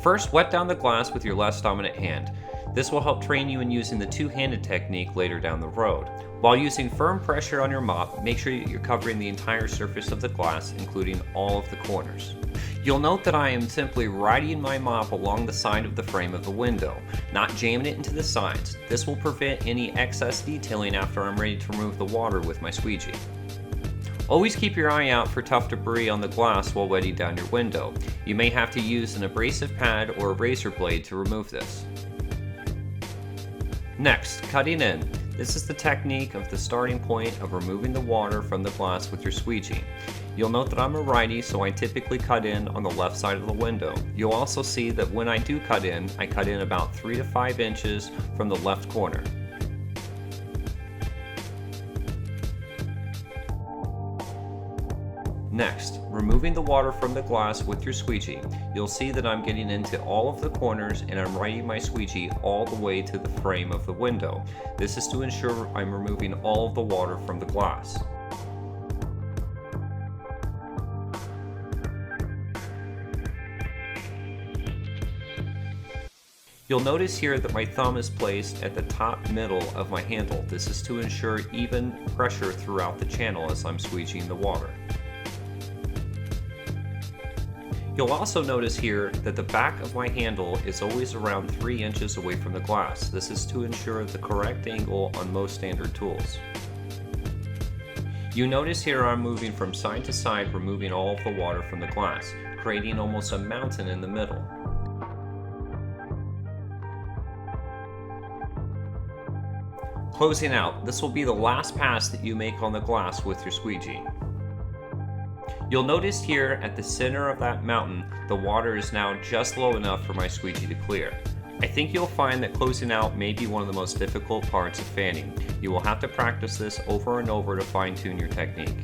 First, wet down the glass with your less dominant hand. This will help train you in using the two-handed technique later down the road. While using firm pressure on your mop, make sure you're covering the entire surface of the glass, including all of the corners. You'll note that I am simply riding my mop along the side of the frame of the window, not jamming it into the sides. This will prevent any excess detailing after I'm ready to remove the water with my squeegee. Always keep your eye out for tough debris on the glass while wetting down your window. You may have to use an abrasive pad or a razor blade to remove this. Next, cutting in. This is the technique of the starting point of removing the water from the glass with your squeegee. You'll note that I'm a righty, so I typically cut in on the left side of the window. You'll also see that when I do cut in, I cut in about 3 to 5 inches from the left corner. Next, removing the water from the glass with your squeegee. You'll see that I'm getting into all of the corners and I'm riding my squeegee all the way to the frame of the window. This is to ensure I'm removing all of the water from the glass. You'll notice here that my thumb is placed at the top middle of my handle. This is to ensure even pressure throughout the channel as I'm squeegeeing the water. You'll also notice here that the back of my handle is always around 3 inches away from the glass. This is to ensure the correct angle on most standard tools. You notice here I'm moving from side to side, removing all of the water from the glass, creating almost a mountain in the middle. Closing out, this will be the last pass that you make on the glass with your squeegee. You'll notice here at the center of that mountain, the water is now just low enough for my squeegee to clear. I think you'll find that closing out may be one of the most difficult parts of fanning. You will have to practice this over and over to fine-tune your technique.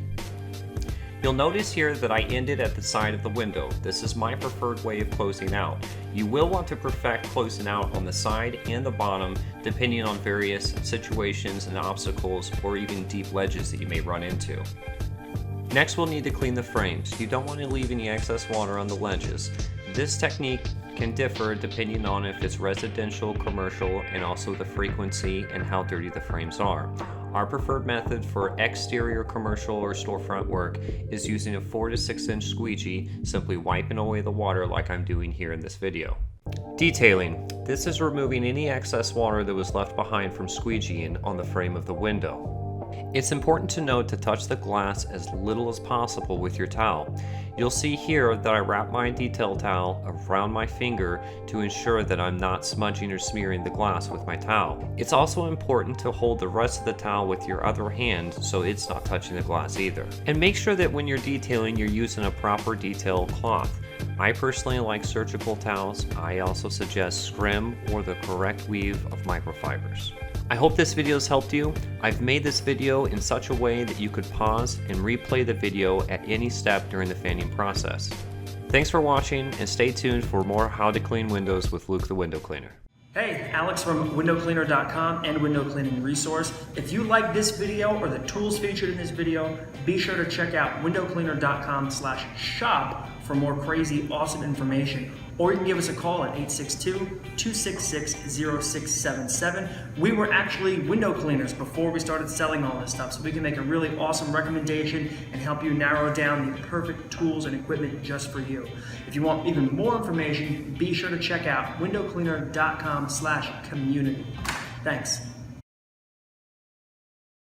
You'll notice here that I ended at the side of the window. This is my preferred way of closing out. You will want to perfect closing out on the side and the bottom depending on various situations and obstacles or even deep ledges that you may run into. Next, we'll need to clean the frames. You don't want to leave any excess water on the ledges. This technique can differ depending on if it's residential, commercial, and also the frequency and how dirty the frames are. Our preferred method for exterior commercial or storefront work is using a 4 to 6 inch squeegee, simply wiping away the water like I'm doing here in this video. Detailing. This is removing any excess water that was left behind from squeegeeing on the frame of the window. It's important to note to touch the glass as little as possible with your towel. You'll see here that I wrap my detail towel around my finger to ensure that I'm not smudging or smearing the glass with my towel. It's also important to hold the rest of the towel with your other hand so it's not touching the glass either. And make sure that when you're detailing, you're using a proper detail cloth. I personally like surgical towels. I also suggest scrim or the correct weave of microfibers. I hope this video has helped you. I've made this video in such a way that you could pause and replay the video at any step during the fanning process. Thanks for watching and stay tuned for more how to clean windows with Luke the Window Cleaner. Hey, Alex from windowcleaner.com and Window Cleaning Resource. If you like this video or the tools featured in this video, be sure to check out windowcleaner.com/shop for more crazy, awesome information. Or you can give us a call at 862-266-0677. We were actually window cleaners before we started selling all this stuff, so we can make a really awesome recommendation and help you narrow down the perfect tools and equipment just for you. If you want even more information, be sure to check out windowcleaner.com/community. Thanks.